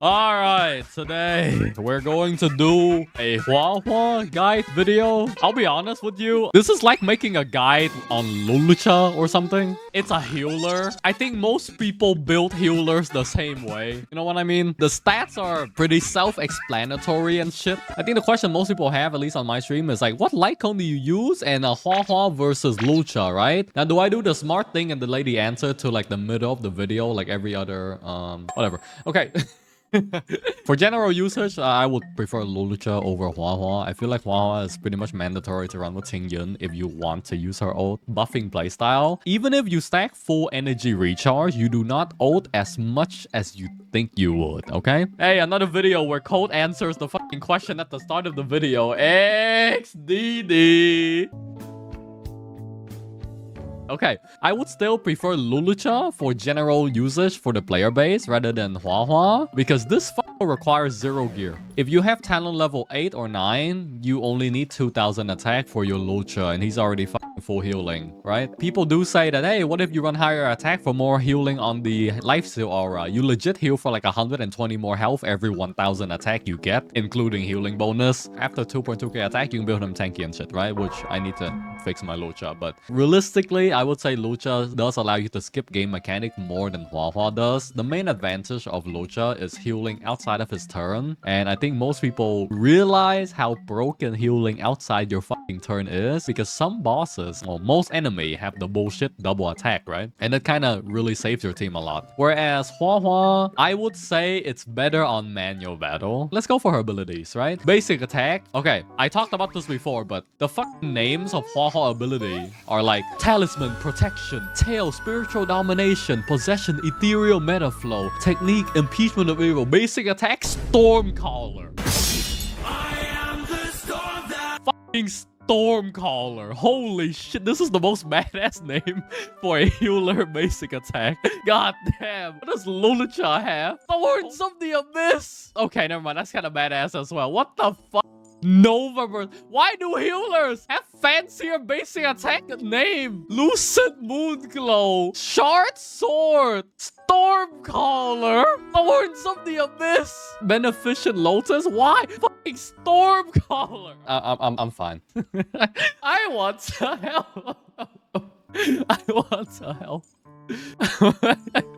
Alright, today we're going to do a Huohuo guide video. I'll be honest with you, this is like making a guide on Luocha or something. It's a healer. I think most people build healers the same way. You know what I mean? The stats are pretty self-explanatory and shit. I think the question most people have, at least on my stream, is like, what Lightcone do you use? And a Huohuo versus Luocha, right? Now, do I do the smart thing and delay the answer to like the middle of the video, like every other, whatever. Okay. For general usage, I would prefer Luocha over Huohuo. I feel like Huohuo is pretty much mandatory to run with Tingyun if you want to use her ult buffing playstyle. Even if you stack full energy recharge, you do not ult as much as you think you would, okay? Hey, another video where Code answers the fucking question at the start of the video. XDD. Okay, I would still prefer Luocha for general usage for the player base rather than Huohuo because this requires 0 gear. If you have talent level 8 or 9, you only need 2000 attack for your Luocha and he's already full healing, right? People do say that, hey, what if you run higher attack for more healing on the lifesteal aura? You legit heal for like 120 more health every 1000 attack you get, including healing bonus. After 2.2k attack, you can build him tanky and shit, right? Which I need to fix my Luocha, but realistically, I would say Luocha does allow you to skip game mechanic more than Huohuo does. The main advantage of Luocha is healing outside of his turn, and I think most people realize how broken healing outside your fucking turn is because some bosses, or most enemy, have the bullshit double attack, right? And it kind of really saves your team a lot. Whereas Huohuo, I would say it's better on manual battle. Let's go for her abilities, right? Basic attack. Okay, I talked about this before, but the fucking names of Huohuo ability are like Talisman, Protection, Tail, Spiritual Domination, Possession, Ethereal Metaflow, Technique, Impeachment of Evil, Basic Attack, Stormcaller. I am the storm that fucking Stormcaller. Holy shit, this is the most badass name for a healer basic attack. God damn. What does Luocha have? Thorns of the Abyss. Okay, never mind. That's kind of badass as well. What the fuck? Nova. Why do healers have fancier basic attack name? Lucid Moonclaw, Shard Sword, Stormcaller, Thorns of the Abyss, Beneficent Lotus. Why? Fucking Stormcaller. I'm fine. I want to help. I want to help.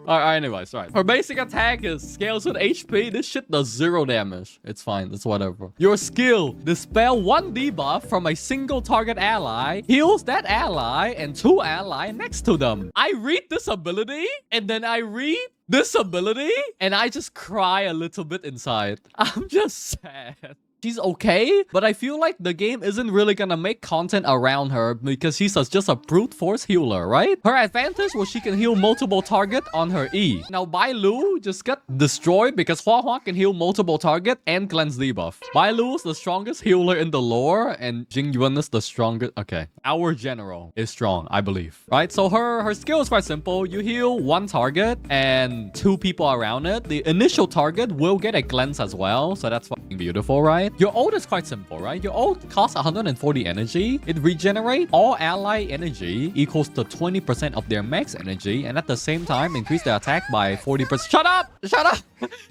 Alright, anyways, right. Her basic attack is scales with HP. This shit does 0 damage. It's fine. It's whatever. Your skill, dispel 1 debuff from a single target ally, heals that ally and 2 ally next to them. I read this ability and then I read this ability and I just cry a little bit inside. I'm just sad. She's okay, but I feel like the game isn't really gonna make content around her because she's just a brute force healer, right? Her advantage was she can heal multiple targets on her E. Now, By Lu just got destroyed because Huohuo can heal multiple targets and cleanse debuff. By Lu is the strongest healer in the lore, and Jing Yuan is the strongest. Okay, our general is strong, I believe, right? So her skill is quite simple. You heal 1 target and 2 people around it. The initial target will get a cleanse as well, so that's fucking beautiful, right? Your ult is quite simple, right? Your ult costs 140 energy. It regenerates all ally energy equals to 20% of their max energy, and at the same time increase their attack by 40%. Shut up! Shut up!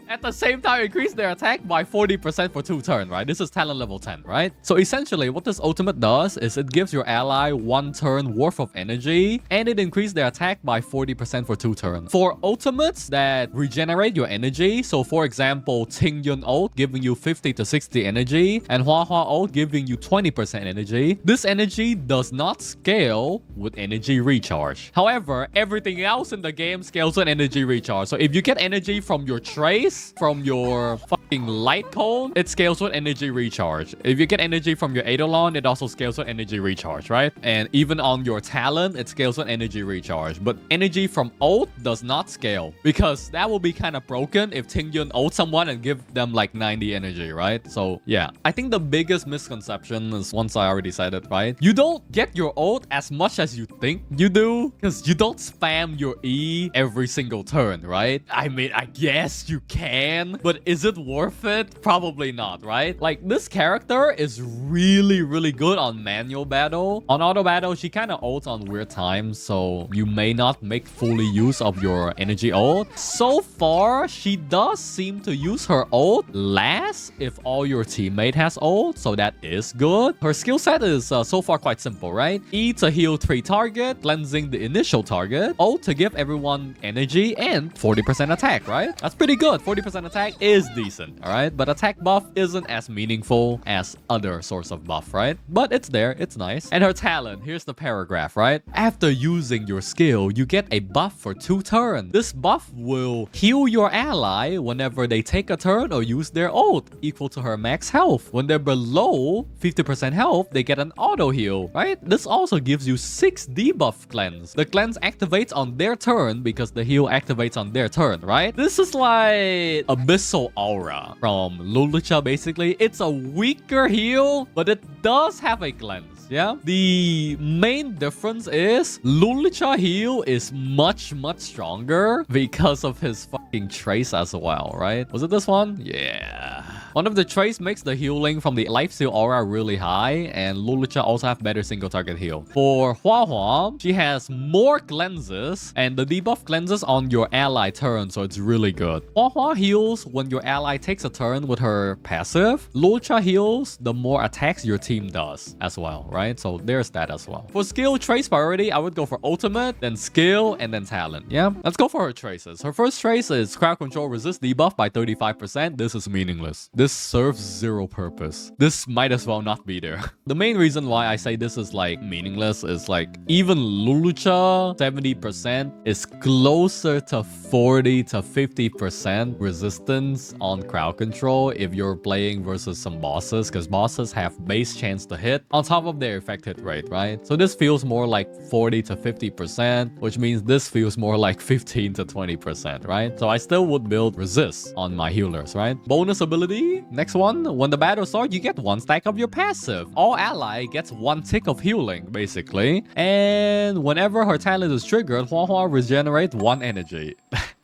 At the same time increase their attack by 40% for 2 turns, right? This is talent level 10, right? So essentially what this ultimate does is it gives your ally 1 turn worth of energy, and it increases their attack by 40% for 2 turns. For ultimates that regenerate your energy, so for example, Tingyun ult giving you 50 to 60 energy, and Huohuo ult giving you 20% energy. This energy does not scale with energy recharge. However, everything else in the game scales with energy recharge. So if you get energy from your trace, from your fucking Lightcone, it scales with energy recharge. If you get energy from your Eidolon, it also scales with energy recharge, right? And even on your talent, it scales with energy recharge. But energy from ult does not scale because that will be kind of broken if Tingyun ult someone and give them like 90 energy, right? So yeah, I think the biggest misconception is, once I already said it, right? You don't get your ult as much as you think you do because you don't spam your E every single turn, right? I mean, I guess you can, but is it worth worth it? Probably not, right? Like, this character is really good on manual battle. On auto battle, she kind of ults on weird times, so you may not make fully use of your energy ult. So far, she does seem to use her ult last if all your teammate has ult, so that is good. Her skill set is so far quite simple, right? E to heal 3 target, cleansing the initial target, ult to give everyone energy, and 40% attack, right? That's pretty good. 40% attack is decent, all right? But attack buff isn't as meaningful as other source of buff, right? But it's there, it's nice. And her talent, here's the paragraph, right? After using your skill, you get a buff for 2 turns. This buff will heal your ally whenever they take a turn or use their ult, equal to her max health. When they're below 50% health, they get an auto heal, right? This also gives you 6 debuff cleanse. The cleanse activates on their turn because the heal activates on their turn, right? This is like Abyssal Aura from Luocha, basically. It's a weaker heal, but it does have a cleanse. Yeah, the main difference is Luocha heal is much stronger because of his fucking trace as well, right? Was it this one? Yeah. One of the traits makes the healing from the lifesteal aura really high, and Luocha also have better single target heal. For Huohuo, she has more cleanses, and the debuff cleanses on your ally turn, so it's really good. Huohuo heals when your ally takes a turn with her passive. Luocha heals the more attacks your team does as well, right? So there's that as well. For skill trace priority, I would go for ultimate, then skill, and then talent. Yeah, let's go for her traces. Her first trace is crowd control resist debuff by 35%. This is meaningless. This serves zero purpose. This might as well not be there. The main reason why I say this is like meaningless is like even Luocha 70% is closer to 40 to 50% resistance on crowd control if you're playing versus some bosses, because bosses have base chance to hit on top of their effect hit rate, right? So this feels more like 40 to 50%, which means this feels more like 15 to 20%, right? So I still would build resist on my healers, right? Bonus ability. Next one, when the battle starts, you get 1 stack of your passive. All ally gets 1 tick of healing, basically. And whenever her talent is triggered, Huohuo regenerates 1 energy.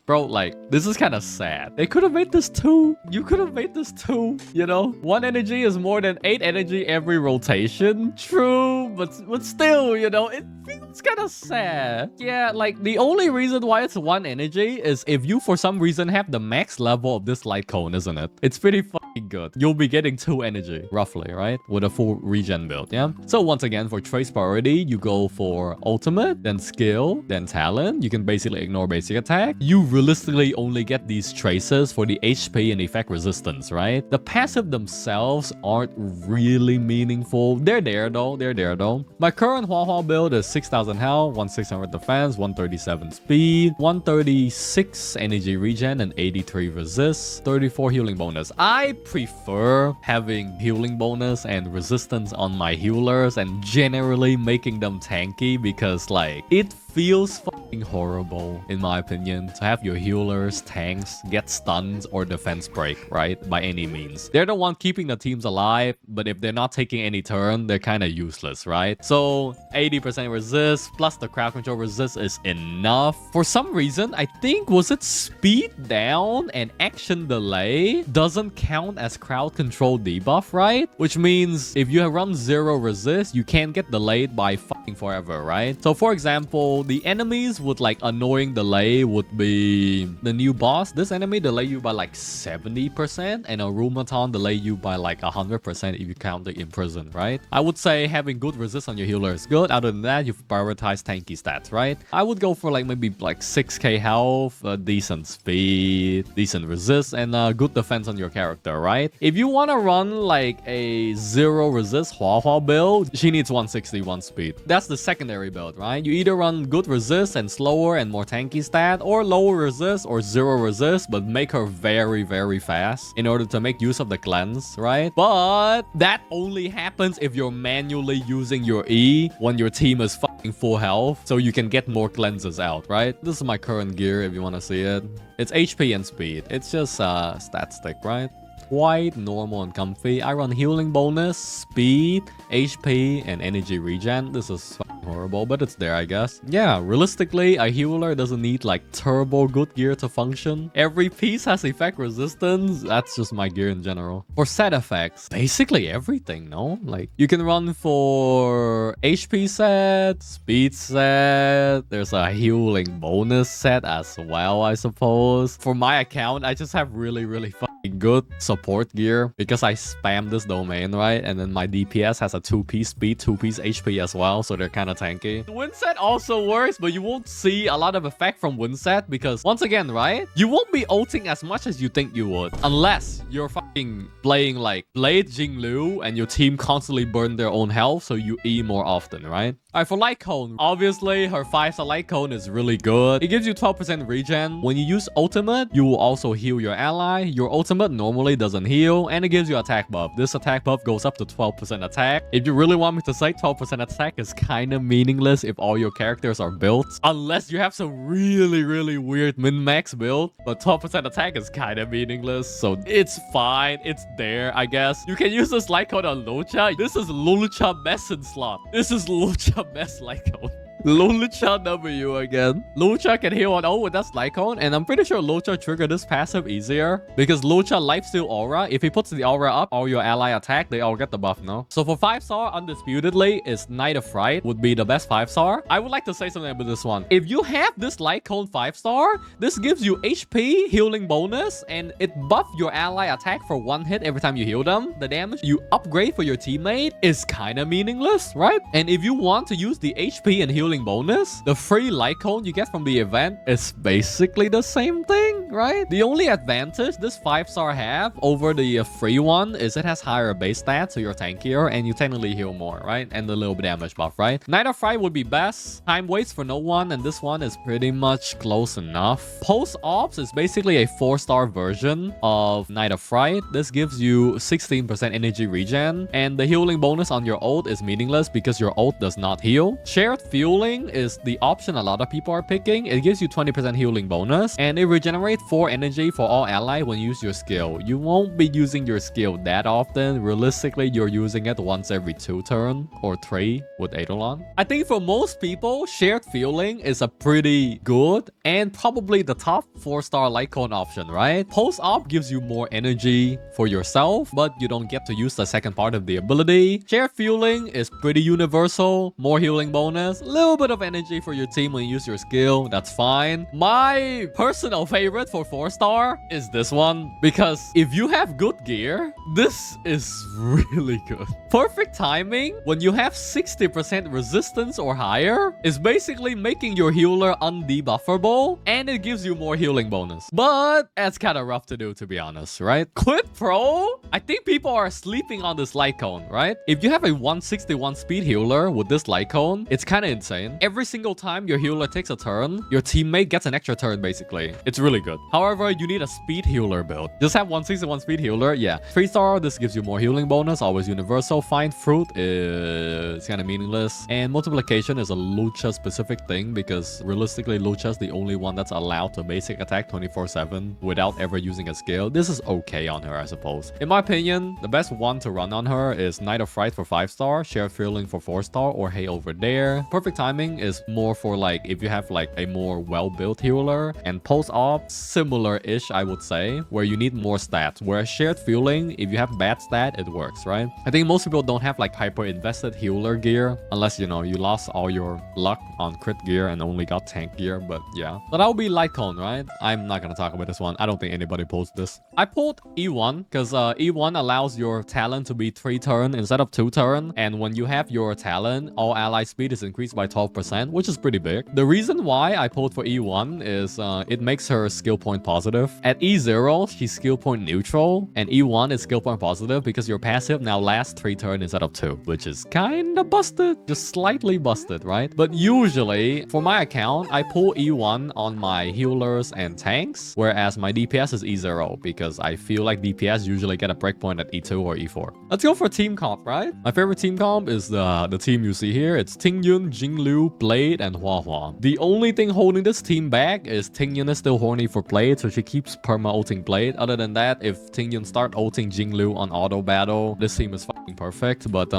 Bro, like, this is kind of sad. They could have made this 2. You could have made this 2, you know? 1 energy is more than 8 energy every rotation. True, but still, you know, it feels kind of sad. Yeah, like, the only reason why it's 1 energy is if you, for some reason, have the max level of this light cone, isn't it? It's pretty fucking good. You'll be getting 2 energy, roughly, right? With a full regen build, yeah? So once again, for trace priority, you go for ultimate, then skill, then talent. You can basically ignore basic attack. You realistically only get these traces for the HP and effect resistance, right? The passive themselves aren't really meaningful. They're there though. My current Huohuo build is 6,000 health, 1,600 defense, 137 speed, 136 energy regen, and 83 resist, 34 healing bonus. I prefer having healing bonus and resistance on my healers and generally making them tanky because like it feels fucking horrible in my opinion to have your healers, tanks get stuns or defense break, right? By any means. They're the one keeping the teams alive, but if they're not taking any turn, they're kind of useless, right? So 80% resist plus the crowd control resist is enough. For some reason, I think was it speed down and action delay doesn't count as crowd control debuff, right? Which means if you run 0 resist, you can't get delayed by fucking forever, right? So for example, the enemies with like annoying delay would be the new boss. This enemy delay you by like 70% and a Rumaton delay you by like 100% if you count the imprison, right? I would say having good resist on your healer is good. Other than that, you prioritize tanky stats, right? I would go for like maybe like 6k health, decent speed, decent resist, and good defense on your character, right? If you want to run like a 0 resist Huohuo build, she needs 161 speed. That's the secondary build, right? You either run good resist and slower and more tanky stat, or lower resist or 0 resist, but make her very fast in order to make use of the cleanse, right? But that only happens if you're manually using your E when your team is fucking full health, so you can get more cleanses out, right? This is my current gear if you want to see it. It's HP and speed. It's just stat stick, right? Quite normal and comfy. I run healing bonus, speed, HP, and energy regen. This is horrible, but it's there, I guess. Yeah, realistically, a healer doesn't need like turbo good gear to function. Every piece has effect resistance. That's just my gear in general. For set effects, basically everything, no? Like, you can run for HP set, speed set, there's a healing bonus set as well, I suppose. For my account, I just have really fucking good support gear because I spam this domain, right? And then my DPS has a 2-piece speed, 2-piece HP as well, so they're kind of tanky. The wind set also works, but you won't see a lot of effect from wind set because, once again, right? You won't be ulting as much as you think you would unless you're fucking playing like Blade Jinglu and your team constantly burn their own health, so you E more often, right? Alright, for Lightcone, obviously her 5-star Lightcone is really good. It gives you 12% regen. When you use ultimate, you will also heal your ally. Your ultimate normally doesn't heal, and it gives you attack buff. This attack buff goes up to 12% attack. If you really want me to say, 12% attack is kind of meaningless if all your characters are built, unless you have some really weird min-max build, but 12% attack is kind of meaningless, so it's fine. It's there, I guess. You can use this Lightcone on Luocha. This is Luocha Messin slot. This is Luocha Mess Lightcone. Luocha W again. Luocha can heal on ult with that Lightcone, and I'm pretty sure Luocha triggered this passive easier because Luocha Lifesteal Aura, if he puts the aura up, all your ally attack, they all get the buff, no? So for 5-star, undisputedly, is Knight of Fright would be the best 5-star. I would like to say something about this one. If you have this Lightcone 5-star, this gives you HP, healing bonus, and it buffs your ally attack for 1 hit every time you heal them. The damage you upgrade for your teammate is kind of meaningless, right? And if you want to use the HP and healing bonus, the free Lightcone you get from the event is basically the same thing, right? The only advantage this 5-star have over the free one is it has higher base stats, so you're tankier and you technically heal more, right? And the little bit damage buff, right? Knight of Fright would be best. Time waits for no one, and this one is pretty much close enough. Post Ops is basically a 4-star version of Knight of Fright. This gives you 16% energy regen, and the healing bonus on your ult is meaningless because your ult does not heal. Shared Fueling is the option a lot of people are picking. It gives you 20% healing bonus, and it regenerates 4 energy for all ally when you use your skill. You won't be using your skill that often. Realistically, you're using it once every 2 turn or 3 with Eidolon. I think for most people, Shared Fueling is a pretty good and probably the top 4-star Lightcone option, right? Post Op gives you more energy for yourself, but you don't get to use the second part of the ability. Shared Fueling is pretty universal, more healing bonus, little bit of energy for your team when you use your skill, that's fine. My personal favorite for 4-star is this one, because if you have good gear, this is really good. Perfect timing when you have 60% resistance or higher is basically making your healer undebuffable, and it gives you more healing bonus. But that's kind of rough to do, to be honest, right? Clip Pro, I think people are sleeping on this Lightcone, right? If you have a 161 speed healer with this Lightcone, it's kind of insane. Every single time your healer takes a turn, your teammate gets an extra turn, basically. It's really good. However, you need a speed healer build. Just have 161 speed healer, yeah. 3-star, this gives you more healing bonus, always universal. Find Fruit is kind of meaningless. And Multiplication is a Luocha specific thing because realistically, Luocha is the only one that's allowed to basic attack 24/7 without ever using a skill. This is okay on her, I suppose. In my opinion, the best one to run on her is Knight of Fright for 5-star, Shared Fueling for 4-star, or Hey Over There. Perfect Timing is more for like if you have like a more well-built healer, and Post Op similar-ish, I would say, where you need more stats. Whereas Shared Fueling, if you have bad stat, it works, right? I think most people don't have like hyper invested healer gear unless you lost all your luck on crit gear and only got tank gear, but yeah. So that would be Lightcone, right? I'm not gonna talk about this one. I don't think anybody pulls this. I pulled E1 because E1 allows your talent to be 3 turn instead of 2 turn, and when you have your talent, all ally speed is increased by 12%, which is pretty big. The reason why I pulled for E1 is it makes her skill point positive. At E0, she's skill point neutral, and E1 is skill point positive because your passive now lasts 3 turns instead of 2, which is kinda busted, just slightly busted, right? But usually, for my account, I pull E1 on my healers and tanks, whereas my DPS is E0 because I feel like DPS usually get a breakpoint at E2 or E4. Let's go for team comp, right? My favorite team comp is the team you see here. It's Tingyun, Jinglu, Blade, and Huohuo. The only thing holding this team back is Tingyun is still horny for Blade, so she keeps perma-ulting Blade. Other than that, if Tingyun start ulting Jinglu on auto battle, this team is fucking perfect. But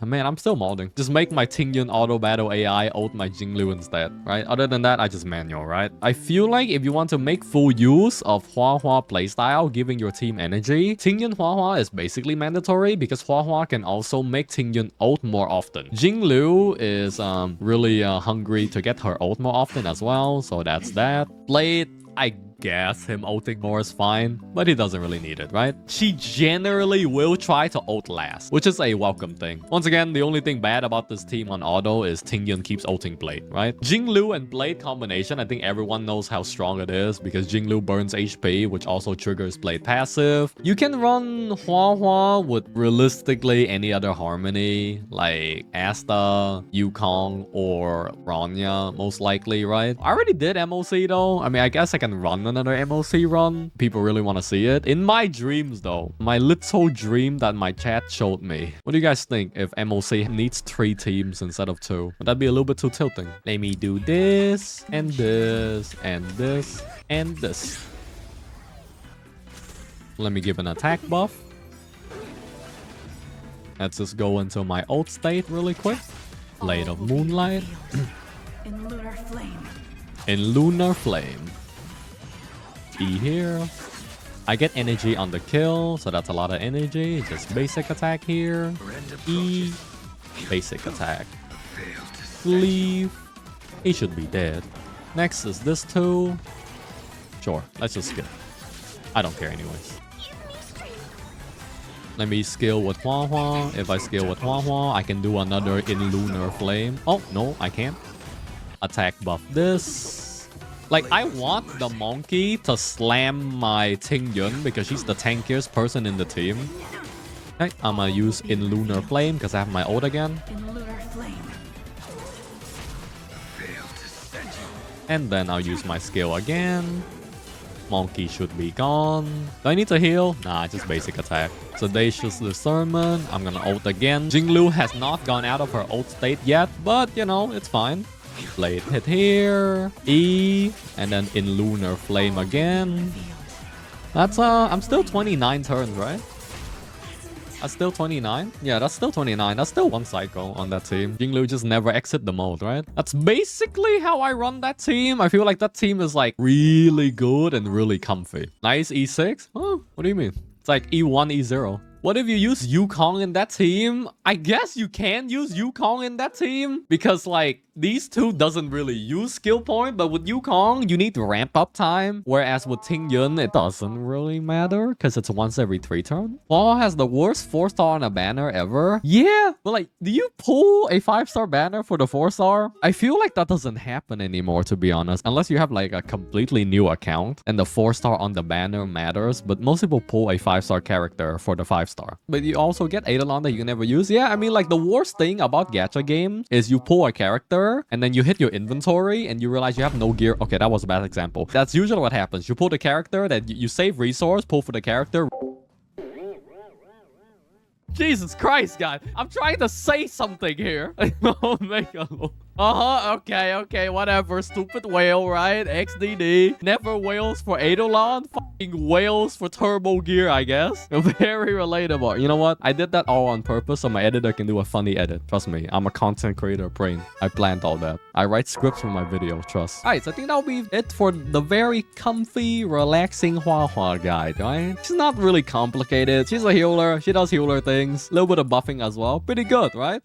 man, I'm still molding. Just make my Tingyun auto battle AI ult my Jinglu instead, right? Other than that, I just manual, right? I feel like if you want to make full use of Huohuo playstyle, giving your team energy, Tingyun Huohuo is basically mandatory because Huohuo can also make Tingyun ult more often. Jinglu is really hungry to get her ult more often as well, so that's that. Blade, I guess him ulting more is fine, but he doesn't really need it, right? She generally will try to ult last, which is a welcome thing. Once again, the only thing bad about this team on auto is Tingyun keeps ulting Blade, right? Jinglu and Blade combination, I think everyone knows how strong it is because Jinglu burns HP, which also triggers Blade passive. You can run Huohuo with realistically any other harmony, like Asta, Yukong, or Rania, most likely, right? I already did MOC though. I mean, I guess I can run another MOC run. People really want to see it. In my dreams though, my little dream that my chat showed me. What do you guys think if MOC needs 3 teams instead of 2? Would that be a little bit too tilting? Let me do this, and this, and this, and this. Let me give an attack buff. Let's just go into my ult state really quick. Blade of Moonlight. In lunar flame. In lunar flame. E here. I get energy on the kill, so that's a lot of energy. Just basic attack here. E. Basic attack. Leave. He should be dead. Next is this too. Sure, let's just skip. I don't care anyways. Let me skill with Huohuo. If I skill with Huohuo, I can do another in lunar flame. Oh, no, I can't. Attack buff this. Like, I want the monkey to slam my Tingyun because she's the tankiest person in the team. Okay, I'm gonna use in lunar flame because I have my ult again. And then I'll use my skill again. Monkey should be gone. Do I need to heal? Nah, just basic attack. Sedacious Discernment. I'm gonna ult again. Jinglu has not gone out of her ult state yet, but you know, it's fine. Blade hit here. E. And then in lunar flame again. That's I'm still 29 turns, right? That's still 29? Yeah, that's still 29. That's still 1 cycle on that team. Jinglu just never exit the mode, right? That's basically how I run that team. I feel like that team is like really good and really comfy. Nice E6? Oh, what do you mean? It's like E1, E0. What if you use Yukong in that team? I guess you can use Yukong in that team because like these two doesn't really use skill point, but with Yukong, you need ramp up time. Whereas with Tingyun, it doesn't really matter because it's once every 3 turns. Paul has the worst 4-star on a banner ever. Yeah, but like, do you pull a 5-star banner for the 4-star? I feel like that doesn't happen anymore, to be honest, unless you have like a completely new account and the 4-star on the banner matters. But most people pull a 5-star character for the 5-star. But you also get Eidolon that you can never use. Yeah, I mean, like the worst thing about gacha game is you pull a character and then you hit your inventory and you realize you have no gear. Okay, that was a bad example. That's usually what happens. You pull the character, that you save resource, pull for the character. Jesus Christ, guys. I'm trying to say something here. Oh, okay, whatever. Stupid whale, right? XDD. Never whales for Eidolon. Fucking whales for turbo gear, I guess. Very relatable. You know what? I did that all on purpose so my editor can do a funny edit. Trust me, I'm a content creator brain. I planned all that. I write scripts for my video, trust. Alright, so I think that'll be it for the very comfy, relaxing Huohuo guide, right? She's not really complicated. She's a healer. She does healer things. A little bit of buffing as well. Pretty good, right?